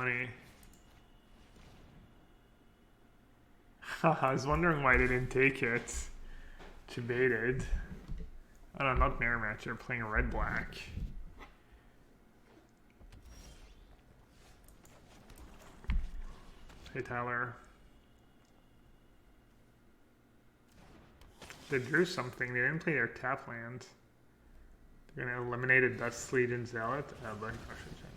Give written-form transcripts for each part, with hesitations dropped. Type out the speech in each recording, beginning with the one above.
funny. I was wondering why they didn't take it. Debated. I don't know, not mirror match, they're playing red-black. Hey Tyler. They drew something, they didn't play their tap land. They're gonna eliminate a Dust Legion Zealot, Burn Crusher Giant.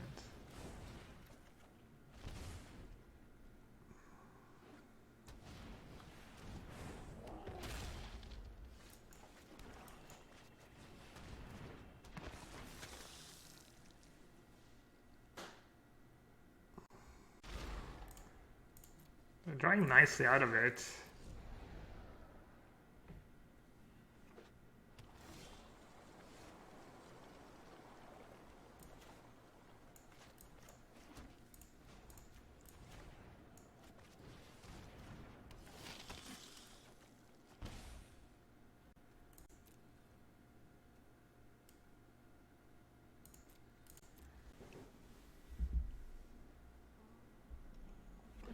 They're drawing nicely out of it.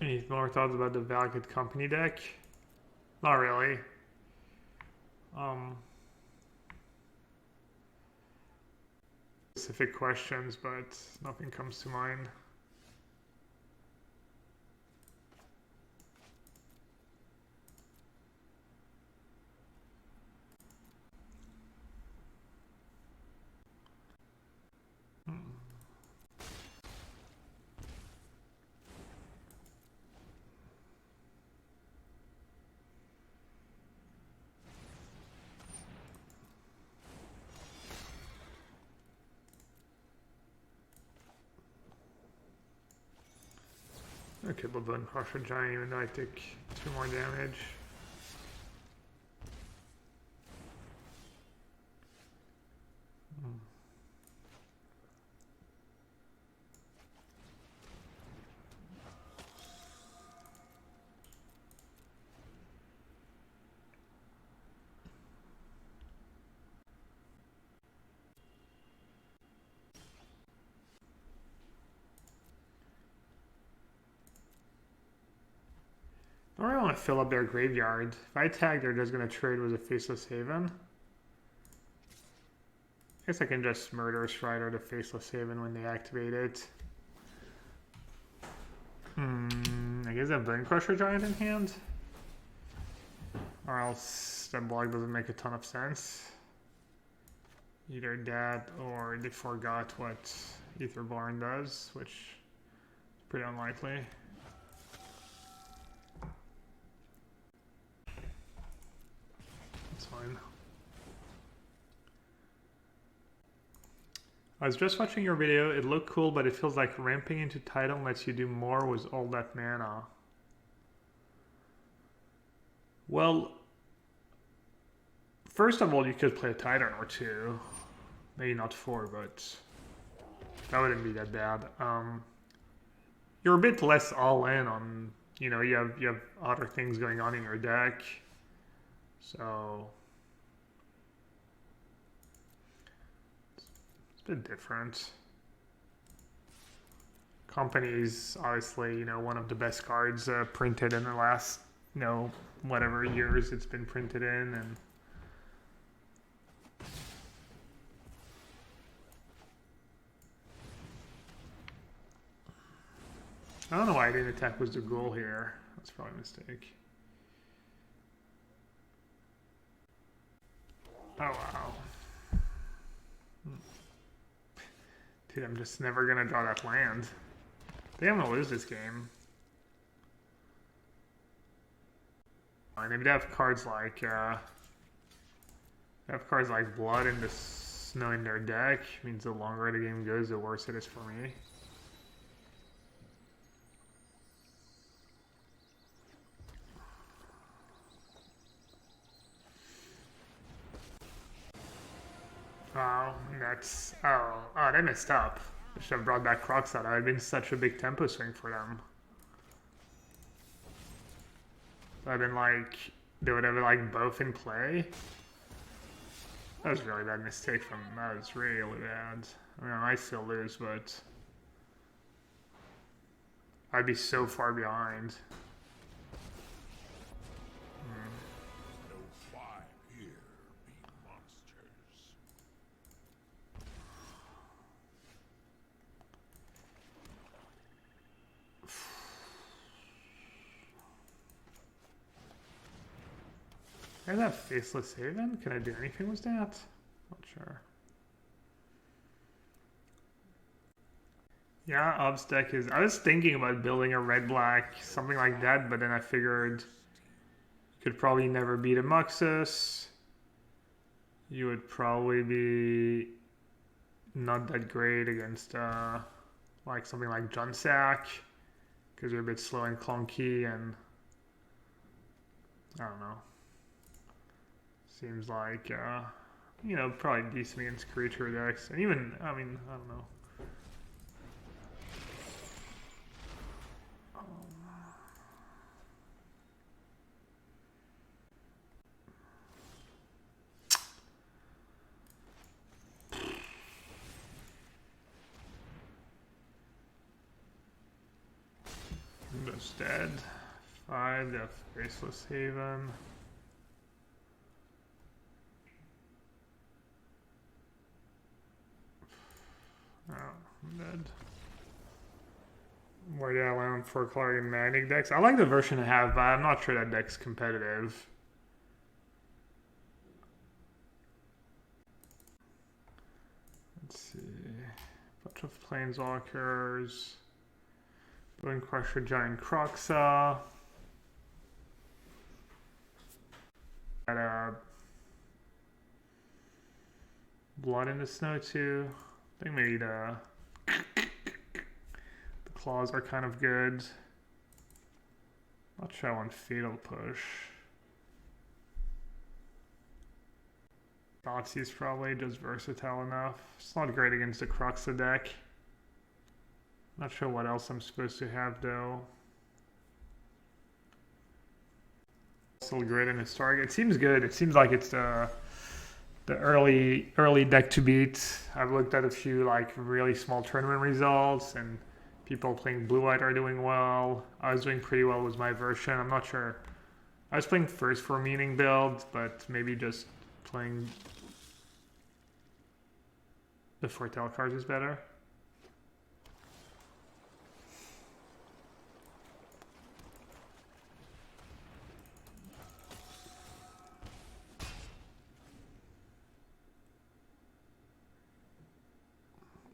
Any more thoughts about the Valakut Company deck? Not really. Specific questions, but nothing comes to mind. Okay, we'll burn Crusher Giant even though I take 2 more damage. I don't really want to fill up their graveyard. If I tag, they're just going to trade with a Faceless Haven. I guess I can just Murderous Rider the Faceless Haven when they activate it. I guess I have Bone Crusher Giant in hand. Or else that block doesn't make a ton of sense. Either that or they forgot what Aetherborn does, which is pretty unlikely. Fine. I was just watching your video. It looked cool, but it feels like ramping into Titan lets you do more with all that mana. Well, first of all, you could play a Titan or 2. Maybe not 4, but that wouldn't be that bad. You're a bit less all in on, you know, you have other things going on in your deck. So it's a bit different. Company's obviously, you know, one of the best cards printed in the last, you know, whatever years it's been printed in, and I don't know why I didn't attack with the Ghoul here. That's probably a mistake. Oh, wow. Dude, I'm just never going to draw that land. I think I'm going to lose this game. And if they have cards like, Blood and the Snow in their deck, means the longer the game goes, the worse it is for me. Oh, that's... Oh, they messed up. I should have brought back Crocs out. That would have been such a big tempo swing for them. That would have been like... They would have been like both in play. That was a really bad mistake from... That was really bad. I mean, I might still lose, but... I'd be so far behind. Is that Faceless Haven? Can I do anything with that? Not sure. Yeah, Ob's deck is... I was thinking about building a red-black, something like that, but then I figured you could probably never beat a Muxus. You would probably be not that great against like something like Junsack, because you're a bit slow and clunky, and I don't know. Seems like, you know, probably decent against creature decks. And even, I mean, I don't know. Just dead. 5, death, Faceless Haven. Oh, I'm dead. Well, yeah, I went on 4 color and magnetic decks. I like the version I have, but I'm not sure that deck's competitive. Let's see. Bunch of Planeswalkers. Bone Crusher, Giant Croxa. Got Blood in the Snow too. I think maybe the claws are kind of good. Not sure I want Fatal Push. Thoughtseize probably just versatile enough. It's not great against the Croxa deck. Not sure what else I'm supposed to have though. Still great in its target. It seems good. It seems like it's the early deck to beat. I've looked at a few like really small tournament results, and people playing blue-white are doing well. I was doing pretty well with my version. I'm not sure. I was playing first for meaning build, but maybe just playing the Foretell cards is better.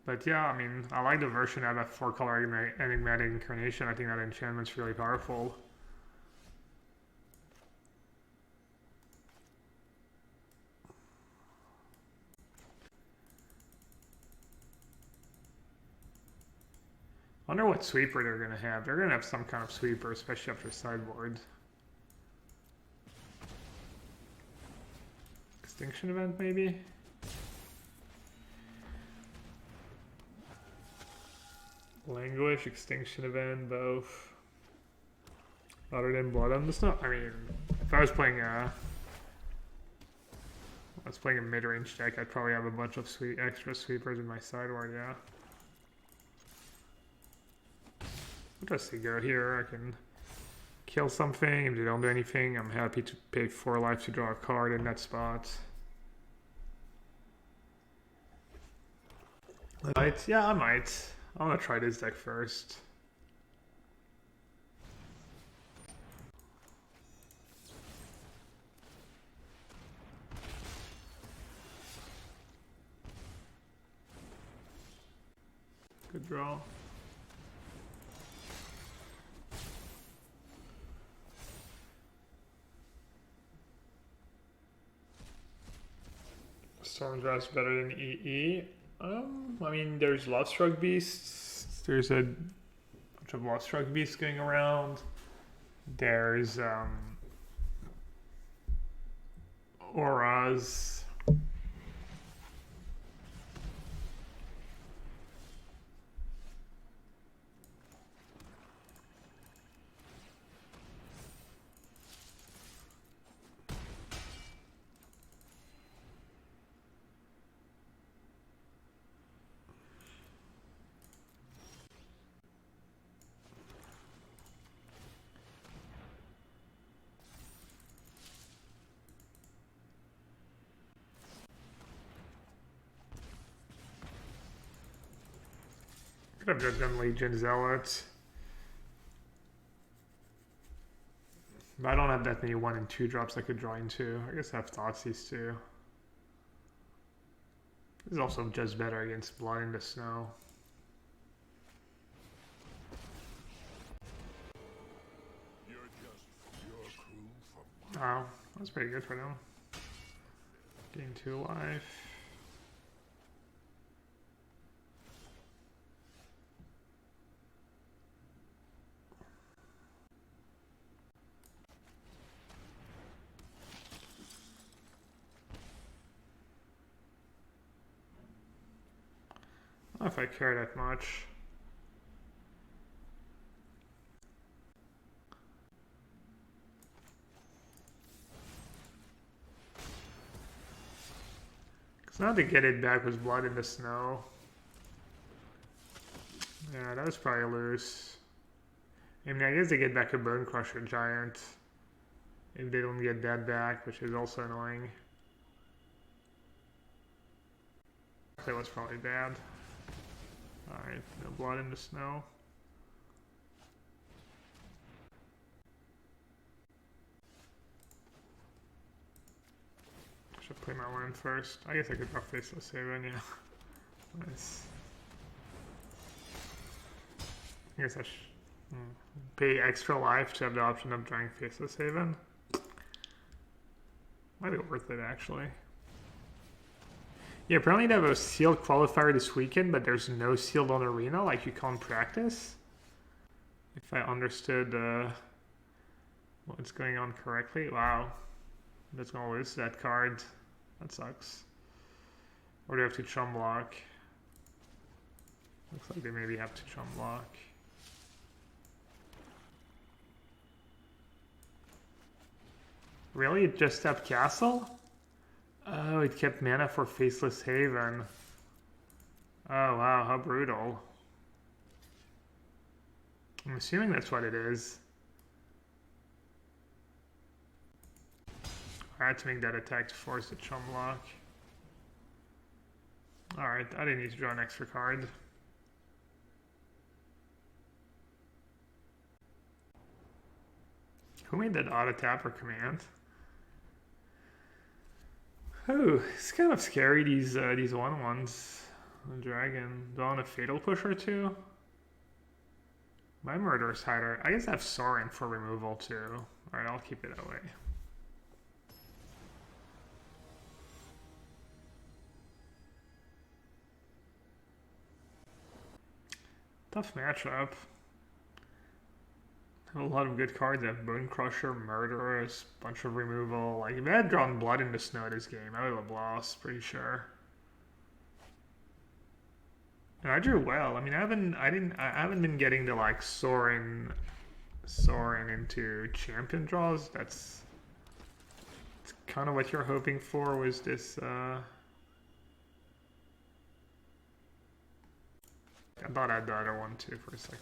But yeah, I mean, I like the version out of 4 color enigmatic incarnation. I think that enchantment's really powerful. I wonder what sweeper they're going to have. They're going to have some kind of sweeper, especially after sideboard. Extinction event, maybe? Languish, Extinction event, both. Other than Blood on the Snow. I mean, if I was playing a mid-range deck, I'd probably have a bunch of extra sweepers in my sideboard, yeah. I'll just go here. I can kill something. If they don't do anything, I'm happy to pay 4 life to draw a card in that spot. Yeah, I might. I'm gonna try this deck first. Good draw. Stormdraft's better than EE. I mean, there's Lovestruck Beasts. There's a bunch of Lovestruck Beasts going around. There's Auras. Could have just done Legion Zealot. But I don't have that many 1 and 2 drops I could draw into. I guess I have Thoughtseize too. This is also just better against Blood in the Snow. Oh, that's pretty good for them. Gain 2 life. I don't know if I care that much. Because now to get it back was Blood in the Snow. Yeah, that was probably loose. I mean, I guess they get back a Bone Crusher Giant. If they don't get that back, which is also annoying. That was probably bad. Alright, no Blood in the Snow. Should play my land first. I guess I could draw Faceless Haven, yeah. Nice. I guess I should pay extra life to have the option of drawing Faceless Haven. Might be worth it, actually. Yeah, apparently they have a sealed qualifier this weekend, but there's no sealed on Arena, like you can't practice. If I understood what's going on correctly. Wow. That's gonna lose that card. That sucks. Or do they have to chum block? Looks like they maybe have to chum block. Really? It just tapped Castle? Oh, it kept mana for Faceless Haven. Oh wow, how brutal. I'm assuming that's what it is. I had to make that attack to force the chum block. Alright, I didn't need to draw an extra card. Who made that auto tapper command? Oh, it's kind of scary, these 1/1s. The dragon. Do I want a Fatal Push or two? My Murderous Hider. I guess I have Sorin for removal too. Alright, I'll keep it that way. Tough matchup. Have a lot of good cards. I have Bone Crusher, Murderous, bunch of removal. Like if I had drawn Blood in the Snow this game, I would have lost, pretty sure. And I drew well. I mean, I haven't been getting the like Sorin into champion draws. That's kind of what you're hoping for. Was this? I thought I had the other one too for a second.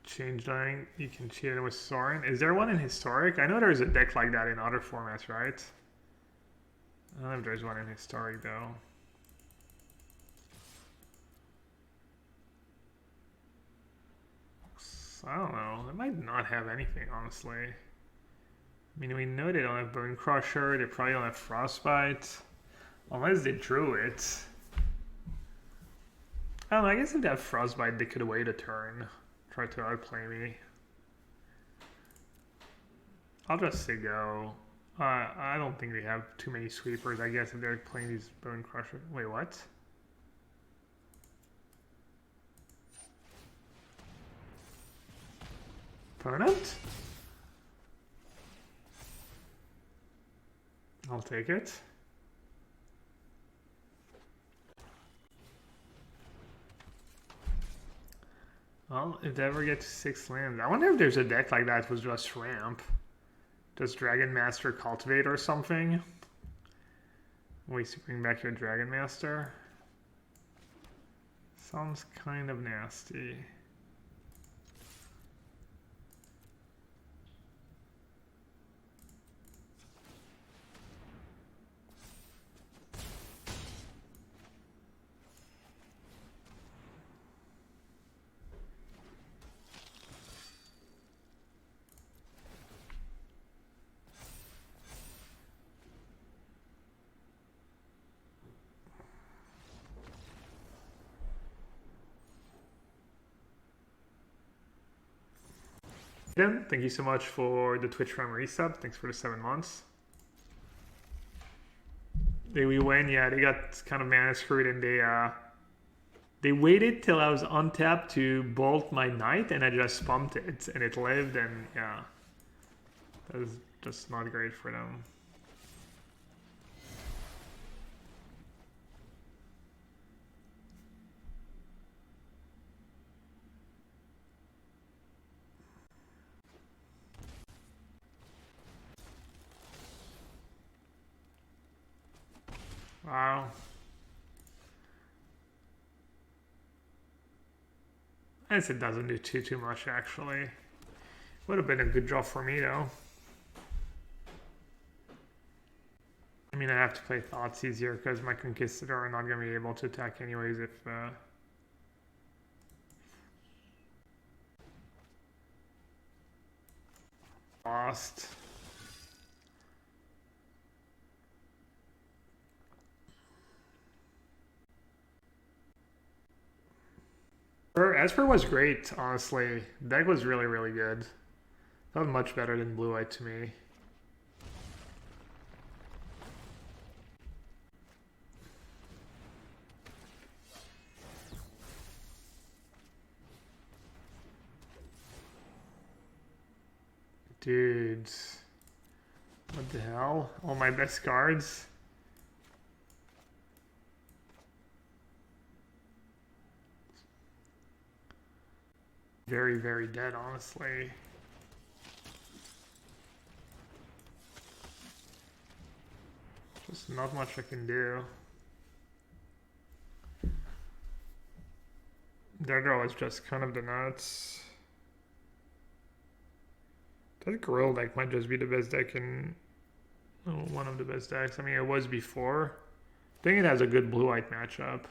Change line, you can cheat it with Sorin. Is there one in Historic? I know there's a deck like that in other formats, right? I don't know if there's one in Historic though. So, I don't know. They might not have anything, honestly. I mean, we know they don't have Bone Crusher. They probably don't have Frostbite. Unless they drew it. I don't know. I guess if they have Frostbite, they could wait a turn. Try to outplay me. I'll just say go. I don't think they have too many sweepers. I guess if they're playing these Bone Crusher. Wait, what? Permanent? I'll take it. Well, if they ever get to 6 lands, I wonder if there's a deck like that with just ramp. Just Dragon Master Cultivate or something. Wait to bring back your Dragon Master. Sounds kind of nasty. Thank you so much for the Twitch Prime resub. Thanks for the 7 months. Did we win? Yeah, they got kind of mana screwed and they waited till I was untapped to bolt my knight and I just pumped it and it lived, and yeah. That was just not great for them. Wow. I guess it doesn't do too much actually. Would have been a good draw for me though. I mean, I have to play Thoughts easier because my Conquistador are not going to be able to attack anyways if... lost. Esper was great, honestly. The deck was really good. That was much better than Blue-White to me. Dudes. What the hell? All my best cards? Very dead, honestly. Just not much I can do. Their draw is just kind of the nuts. That Gorilla deck might just be the best deck in... oh, one of the best decks. I mean, it was before. I think it has a good blue-white matchup.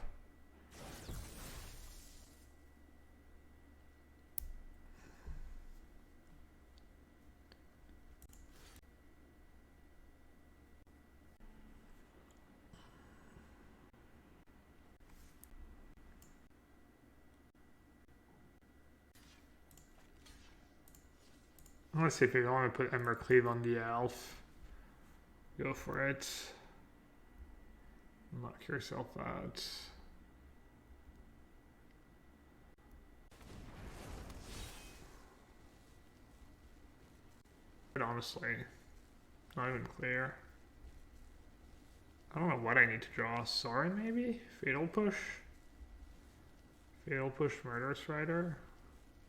Let's see if you want to put Ember Cleave on the elf. Go for it. Knock yourself out. But honestly, not even clear. I don't know what I need to draw. Sorin maybe? Fatal Push? Fatal Push Murderous Rider?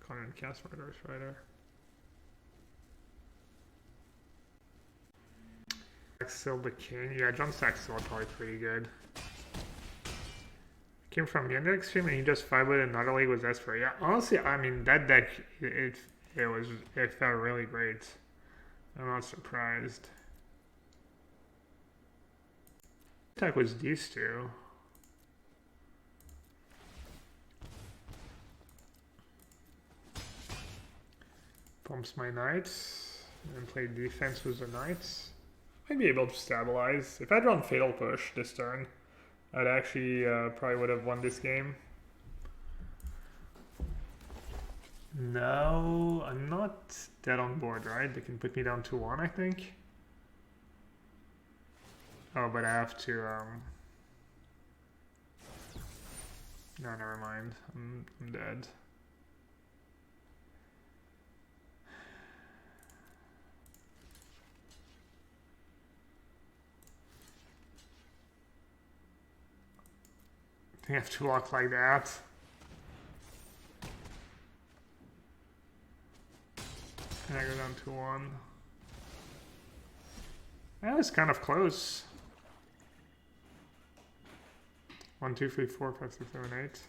Can't even cast Murderous Rider. Still the king. Yeah, John Stack's still probably pretty good. Came from the End Extreme and he just 5-wood another league with Esper. Yeah, honestly, I mean that deck it felt really great. I'm not surprised. Deck was these two. Pumps my knights and play defense with the knights. Might be able to stabilize. If I'd run Fatal Push this turn, I'd actually probably would have won this game. No, I'm not dead on board, right? They can put me down to 1, I think. Oh, but I have to, no, never mind. I'm dead. I have to walk like that. And I go down to 1. That was kind of close. 1, 2, 3, 4, 5, 6, 7, 8.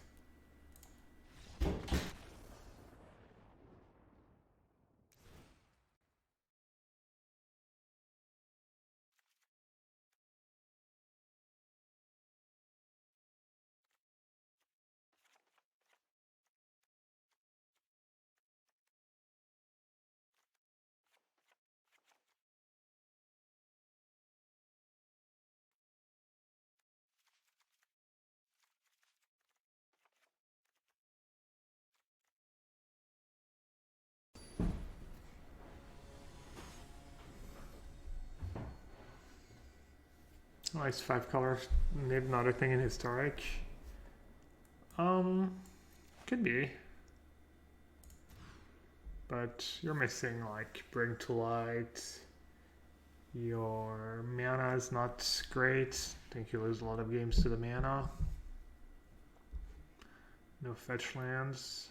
Nice 5 color, maybe another thing in historic. Could be. But you're missing like Bring to Light. Your mana is not great. I think you lose a lot of games to the mana. No fetch lands.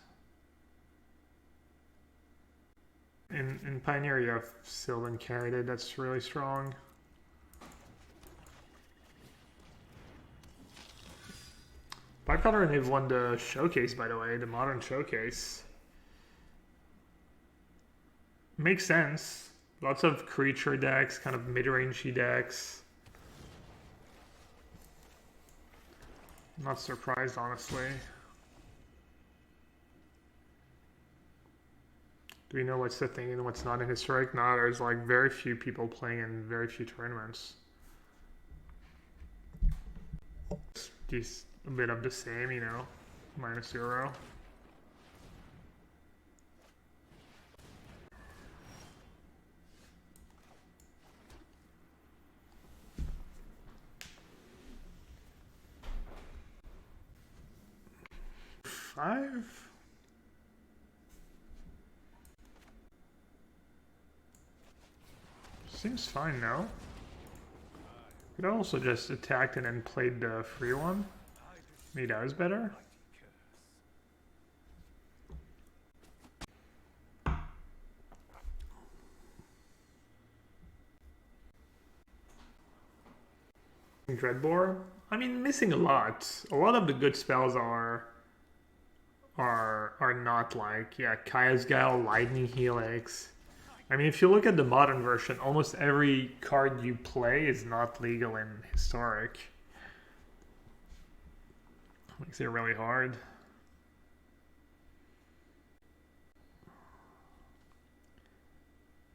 In Pioneer you have Sylvan Caryatid, that's really strong. Five color, and they've won the showcase, by the way, the modern showcase. Makes sense. Lots of creature decks, kind of mid-rangey decks. Not surprised, honestly. Do we know what's the thing and what's not in historic? No, there's like very few people playing in very few tournaments. Just a bit of the same, you know, -0. Five? Seems fine now. Could also just attacked and then played the free one. Maybe that was better. Dreadbore? I mean, missing a lot. A lot of the good spells are not like, yeah, Kaya's Guile, Lightning Helix. I mean, if you look at the modern version, almost every card you play is not legal in historic. Makes it really hard.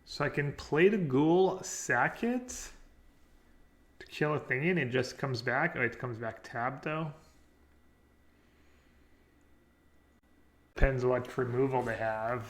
So I can play the ghoul, sack it to kill a thing and it just comes back. Oh, it comes back tabbed though. Depends what removal they have.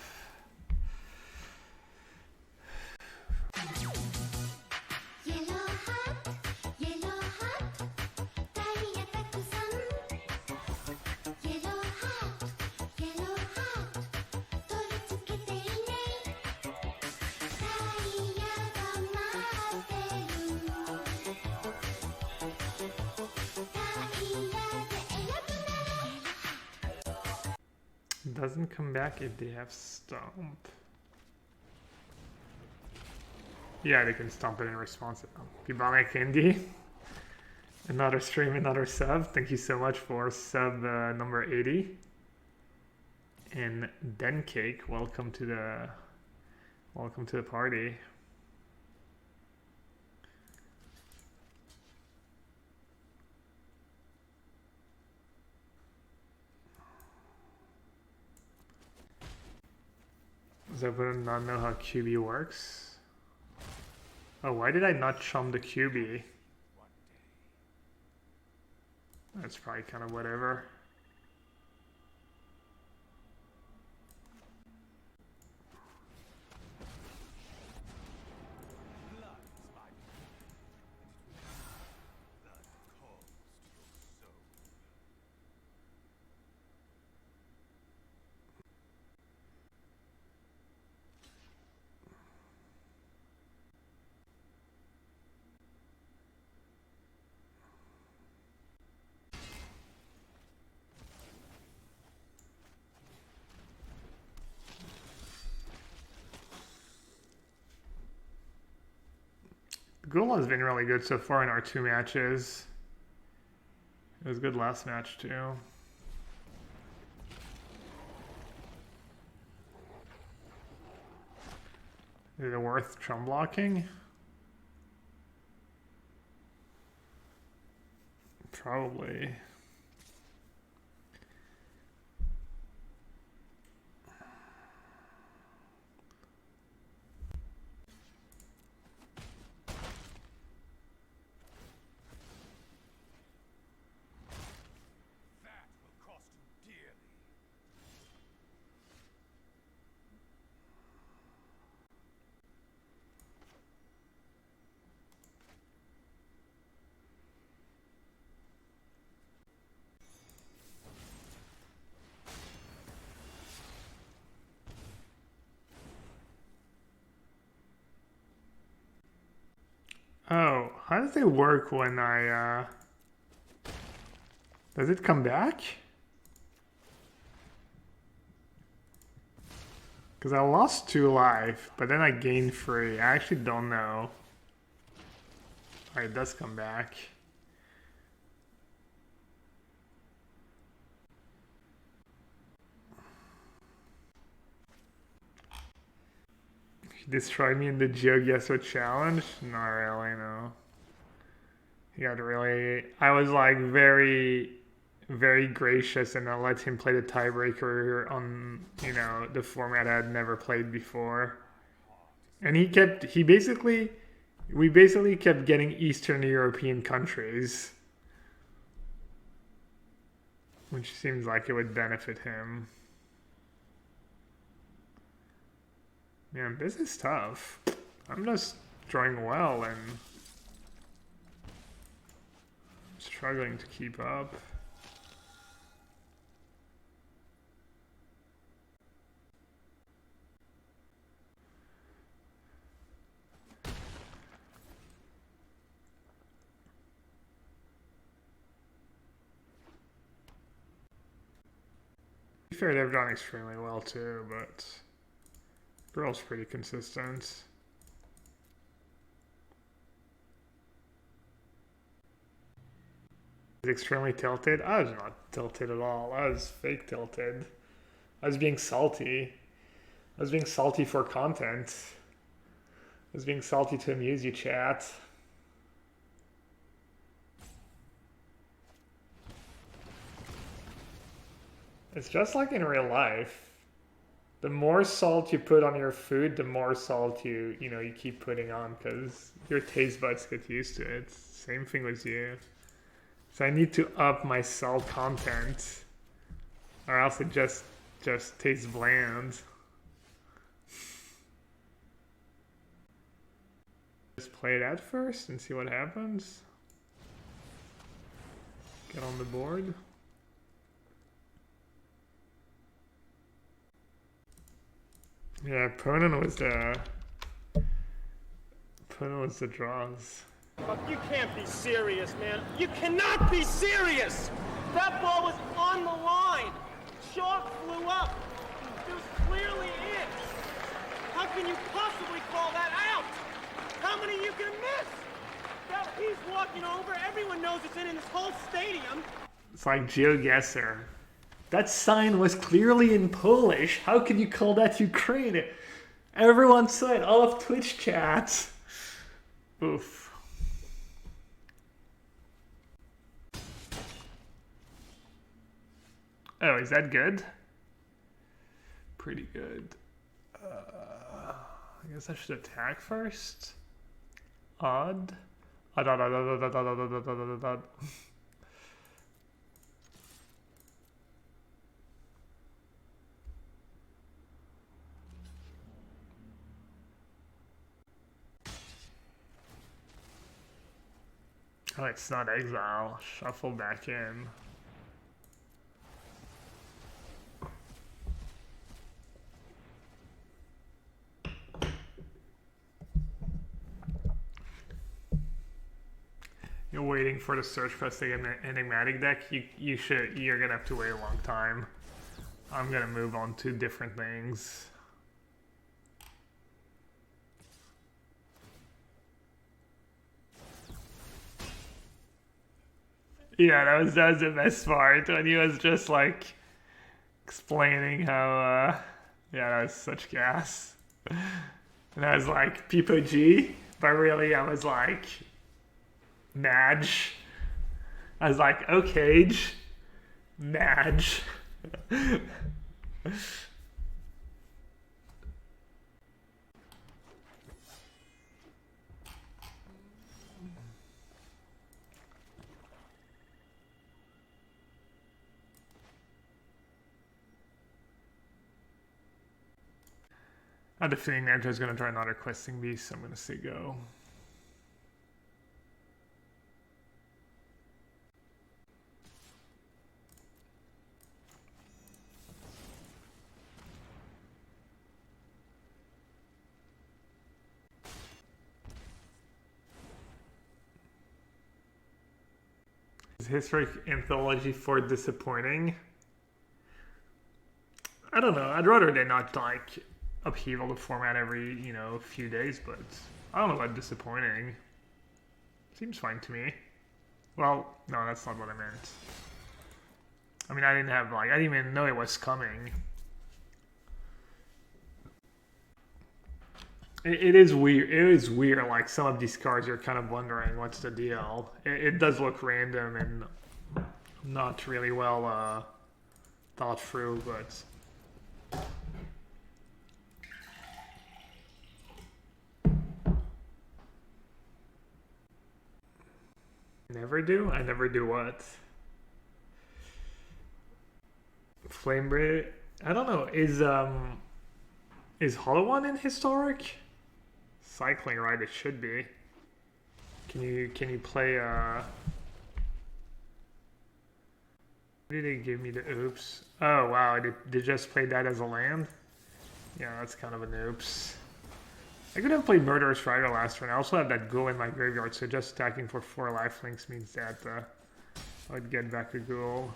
Doesn't come back if they have stomp. Yeah, they can stomp it in response. Pibana Candy. Another stream, another sub. Thank you so much for sub number 80. And Den Cake, welcome to the party. Does everyone not know how QB works? Oh, why did I not chum the QB? That's probably kind of whatever. Ghoul has been really good so far in our 2 matches. It was good last match too. Is it worth chum blocking? Probably. Oh, how does it work when I, does it come back? Because I lost 2 life, but then I gained 3. I actually don't know. Alright, it does come back. He destroyed me in the GeoGuessr challenge? Not really, no. He got really... I was like very gracious and I let him play the tiebreaker on, you know, the format I had never played before. And we basically kept getting Eastern European countries. Which seems like it would benefit him. Man, this is tough. I'm just drawing well and struggling to keep up. To be fair, they've done extremely well too, but Girl's pretty consistent. Extremely tilted. I was not tilted at all. I was fake tilted. I was being salty. I was being salty for content. I was being salty to amuse you, chat. It's just like in real life. The more salt you put on your food, the more salt you keep putting on because your taste buds get used to it. Same thing with you. So I need to up my salt content or else it just tastes bland. Just play that first and see what happens. Get on the board. Yeah, Ponan was the draws. You can't be serious, man. You cannot be serious! That ball was on the line. Chalk flew up. It was clearly in. How can you possibly call that out? How many you can miss? That he's walking over. Everyone knows it's in this whole stadium. It's like GeoGuessr. That sign was clearly in Polish. How could you call that Ukraine? Everyone saw it. All of Twitch chat. Oof. Oh, is that good? Pretty good. I guess I should attack first. Odd. Odd, odd, odd, odd, odd, odd, odd, odd, odd, odd. Oh, it's not exile. Shuffle back in. You're waiting for the search quest to get an enigmatic deck. You're gonna have to wait a long time. I'm gonna move on to different things. Yeah, that was the best part when he was just like explaining how yeah, that was such gas. And I was like People G, but really I was like Madge. I was like okay, Madge. I had a feeling Nanto's gonna try another questing beast, so I'm gonna say go. Is historic anthology for disappointing? I don't know. I'd rather they not like upheaval the format every, few days, but I don't know about disappointing. Seems fine to me. Well, no, that's not what I meant. I mean, I didn't even know it was coming. It is weird. It is weird. Like some of these cards, you're kind of wondering what's the deal. It does look random and not really well thought through, but. Never do? I never do what? Flame Braid? I don't know. Is Hollow One in historic? Cycling, right? It should be. Can you play What did they give me the oops? Oh wow, they just play that as a land? Yeah, that's kind of an oops. I could have played Murderous Rider last turn. I also have that ghoul in my graveyard, so just stacking for 4 lifelinks means that I would get back a ghoul.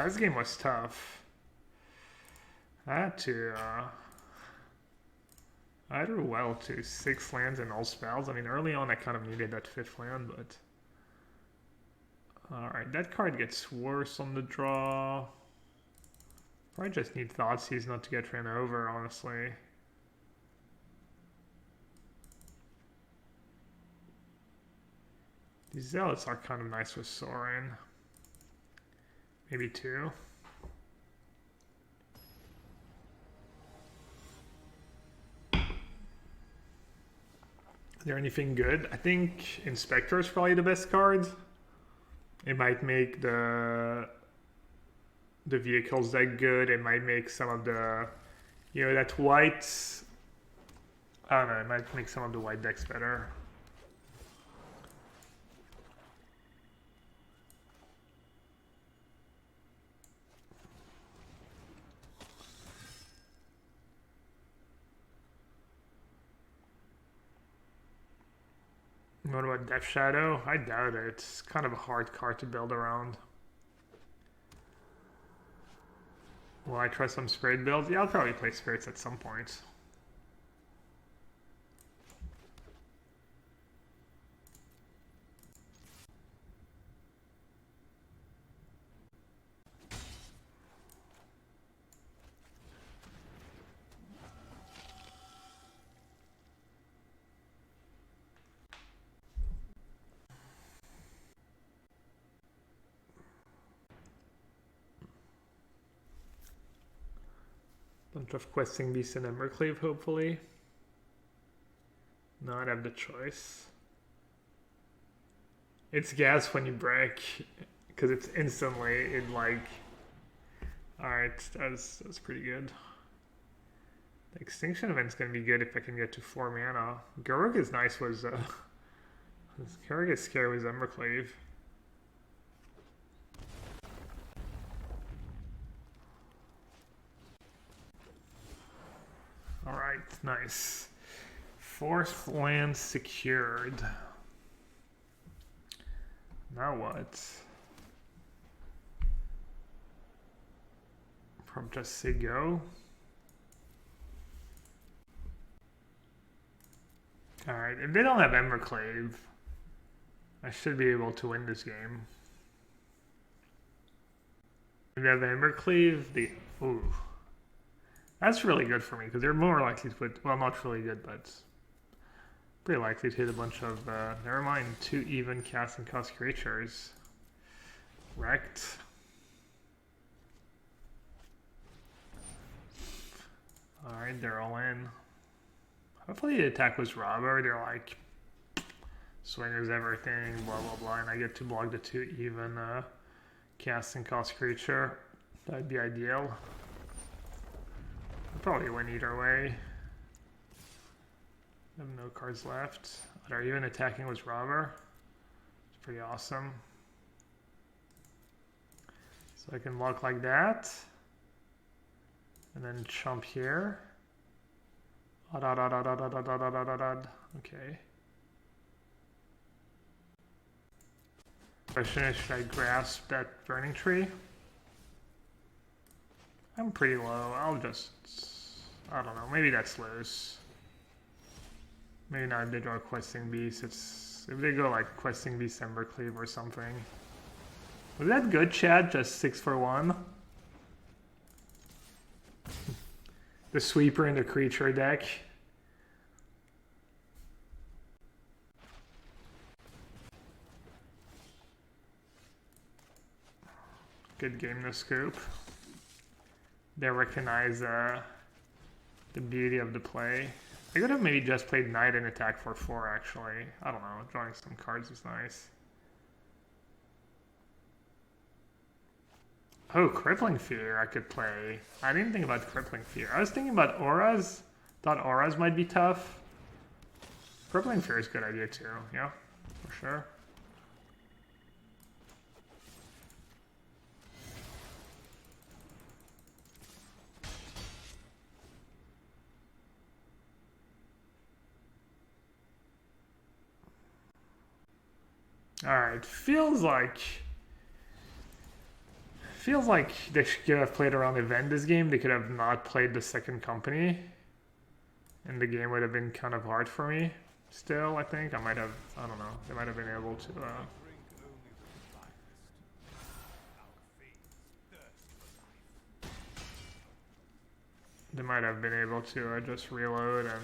This game was tough. I drew well to 6 lands and all spells. I mean, early on I kind of needed that 5th land, but... Alright, that card gets worse on the draw. Probably just need Thoughtseize not to get ran over, honestly. These Zealots are kind of nice with Sorin. Maybe 2. Is there anything good? I think Inspector is probably the best card. It might make the vehicles deck good. It might make some of the, that white. I don't know. It might make some of the white decks better. What about Death Shadow? I doubt it. It's kind of a hard card to build around. Will I try some Spirit builds? Yeah, I'll probably play Spirits at some point. Bunch of questing beasts and Embercleave, hopefully. No, I'd have the choice. It's gas when you break, because it's instantly Alright, that's pretty good. The Extinction Event's gonna be good if I can get to 4 mana. Garruk is nice was Garruk is scary with Embercleave. Alright, nice. 4th land secured. Now what? From just say go. Alright, if they don't have Emberclave, I should be able to win this game. We have Embercleave. Ooh. That's really good for me, because they're more likely to put, well, not really good, but pretty likely to hit a bunch of, never mind, 2 even cast and cost creatures. Wrecked. Alright, they're all in. Hopefully the attack was robber. They're like, swingers everything, blah blah blah, and I get to block the 2 even cast and cost creature. That'd be ideal. I'll probably win either way. I have no cards left. They're even attacking with robber. It's pretty awesome. So I can block like that. And then chump here. Okay. Question is, should I grasp that burning tree? I'm pretty low. I'll just, I don't know, maybe that's loose. Maybe not if they draw questing beast. It's if they go like questing beast Embercleave or something. Was that good, Chad? Just 6 for 1? The sweeper in the creature deck. Good game to scoop. They recognize the beauty of the play. I could have maybe just played Knight and attack for 4 actually. I don't know, drawing some cards is nice. Oh, Crippling Fear I could play. I didn't think about Crippling Fear. I was thinking about Auras. Thought Auras might be tough. Crippling Fear is a good idea too, yeah, for sure. Alright, feels like they should have played around event this game. They could have not played the second company. And the game would have been kind of hard for me still, I think. I don't know. They might have been able to... They might have been able to just reload and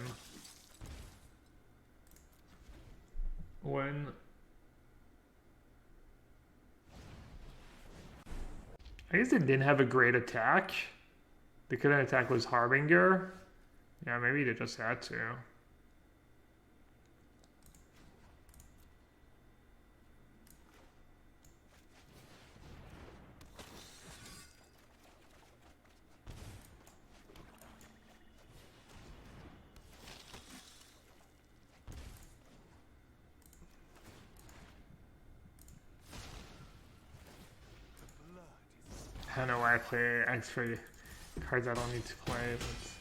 win. I guess they didn't have a great attack. They couldn't attack with Harbinger. Yeah, maybe they just had to. I don't know why I play extra cards I don't need to play, but...